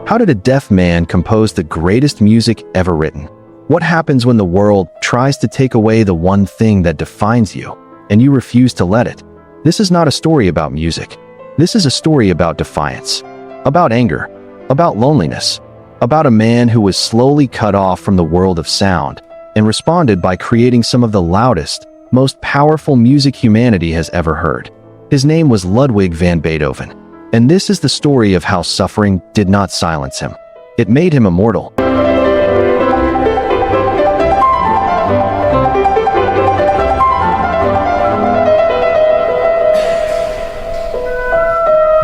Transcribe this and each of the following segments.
How did a deaf man compose the greatest music ever written? What happens when the world tries to take away the one thing that defines you, and you refuse to let it? This is not a story about music. This is a story about defiance, about anger, about loneliness, about a man who was slowly cut off from the world of sound and responded by creating some of the loudest, most powerful music humanity has ever heard. His name was Ludwig van Beethoven, and this is the story of how suffering did not silence him. It made him immortal.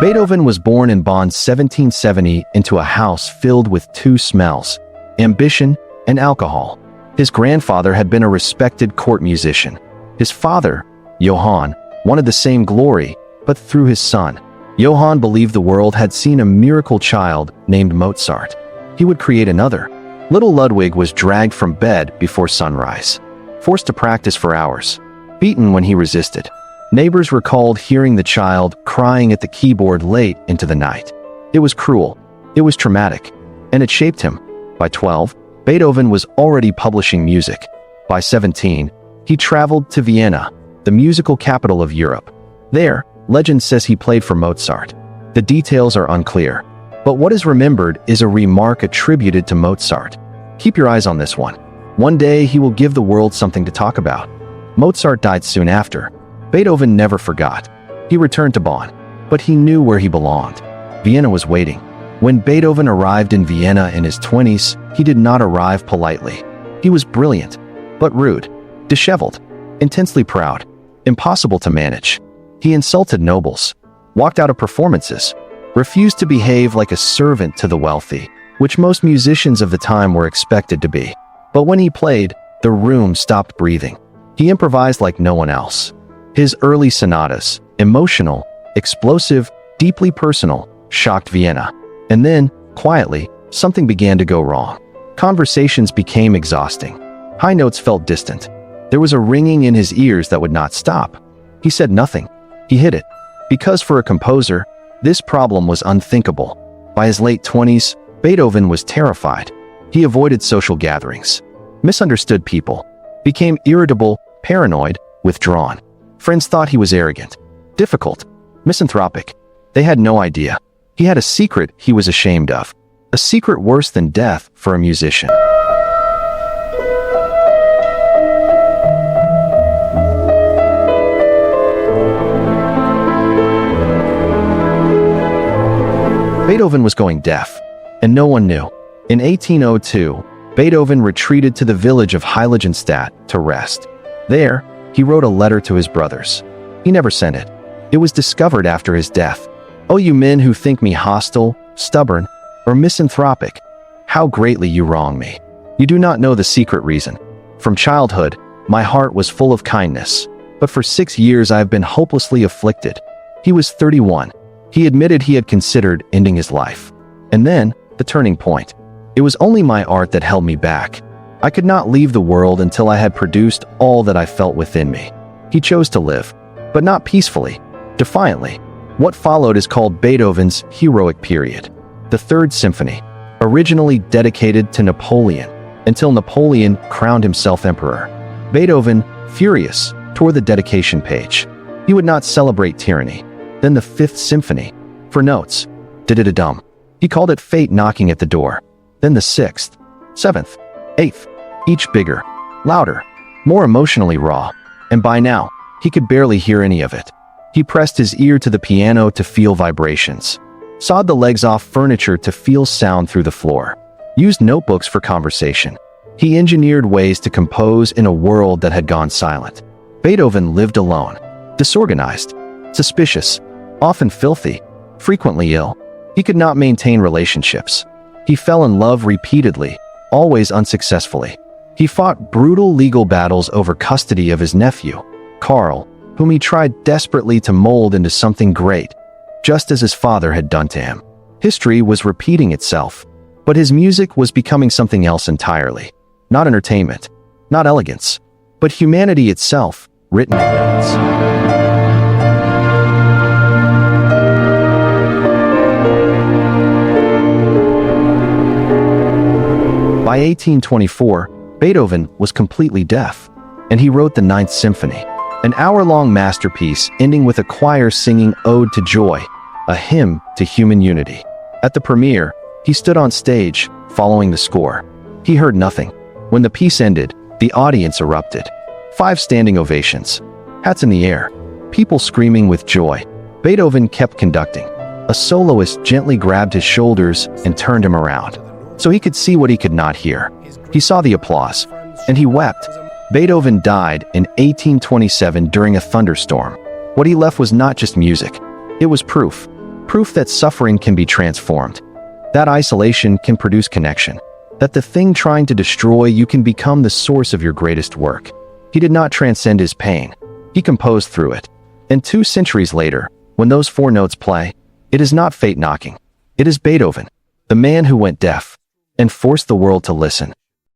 Beethoven was born in Bonn 1770 into a house filled with two smells: ambition and alcohol. His grandfather had been a respected court musician. His father, Johann, wanted the same glory, but through his son. Johann believed the world had seen a miracle child named Mozart. He would create another. Little Ludwig was dragged from bed before sunrise, forced to practice for hours, beaten when he resisted. Neighbors recalled hearing the child crying at the keyboard late into the night. It was cruel, it was traumatic, and it shaped him. By 12, Beethoven was already publishing music. By 17, he traveled to Vienna, the musical capital of Europe. There, legend says he played for Mozart. The details are unclear, but what is remembered is a remark attributed to Mozart. Keep your eyes on this one. One day he will give the world something to talk about. Mozart died soon after. Beethoven never forgot. He returned to Bonn, but he knew where he belonged. Vienna was waiting. When Beethoven arrived in Vienna in his 20s, he did not arrive politely. He was brilliant, but rude, disheveled, intensely proud, impossible to manage. He insulted nobles, walked out of performances, refused to behave like a servant to the wealthy, which most musicians of the time were expected to be. But when he played, the room stopped breathing. He improvised like no one else. His early sonatas, emotional, explosive, deeply personal, shocked Vienna. And then, quietly, something began to go wrong. Conversations became exhausting. High notes felt distant. There was a ringing in his ears that would not stop. He said nothing. He hid it. Because for a composer, this problem was unthinkable. By his late 20s, Beethoven was terrified. He avoided social gatherings, misunderstood people, became irritable, paranoid, withdrawn. Friends thought he was arrogant, difficult, misanthropic. They had no idea. He had a secret he was ashamed of. A secret worse than death for a musician. Beethoven was going deaf, and no one knew. In 1802, Beethoven retreated to the village of Heiligenstadt to rest. There, he wrote a letter to his brothers. He never sent it. It was discovered after his death. "Oh, you men who think me hostile, stubborn, or misanthropic, how greatly you wrong me. You do not know the secret reason. From childhood, my heart was full of kindness, but for 6 years I have been hopelessly afflicted." He was 31. He admitted he had considered ending his life. And then, the turning point. It was only my art that held me back. I could not leave the world until I had produced all that I felt within me. He chose to live, but not peacefully, defiantly. What followed is called Beethoven's heroic period. The Third Symphony, originally dedicated to Napoleon, until Napoleon crowned himself emperor. Beethoven, furious, tore the dedication page. He would not celebrate tyranny. Then the Fifth Symphony, for notes, did-a-dum. He called it fate knocking at the door. Then the Sixth, Seventh, Eighth, each bigger, louder, more emotionally raw, and by now, he could barely hear any of it. He pressed his ear to the piano to feel vibrations, sawed the legs off furniture to feel sound through the floor, used notebooks for conversation. He engineered ways to compose in a world that had gone silent. Beethoven lived alone, disorganized, suspicious, often filthy, frequently ill. He could not maintain relationships. He fell in love repeatedly, always unsuccessfully. He fought brutal legal battles over custody of his nephew, Karl, whom he tried desperately to mold into something great, just as his father had done to him. History was repeating itself, but his music was becoming something else entirely. Not entertainment, not elegance, but humanity itself, written in notes. 1824, Beethoven was completely deaf, and he wrote the Ninth Symphony, an hour-long masterpiece ending with a choir singing Ode to Joy, a hymn to human unity. At the premiere, he stood on stage, following the score. He heard nothing. When the piece ended, the audience erupted. 5 standing ovations. Hats in the air. People screaming with joy. Beethoven kept conducting. A soloist gently grabbed his shoulders and turned him around, so he could see what he could not hear. He saw the applause, and he wept. Beethoven died in 1827 during a thunderstorm. What he left was not just music. It was proof. Proof that suffering can be transformed. That isolation can produce connection. That the thing trying to destroy you can become the source of your greatest work. He did not transcend his pain. He composed through it. And 2 centuries later, when those 4 notes play, it is not fate knocking. It is Beethoven, the man who went deaf and forced the world to listen.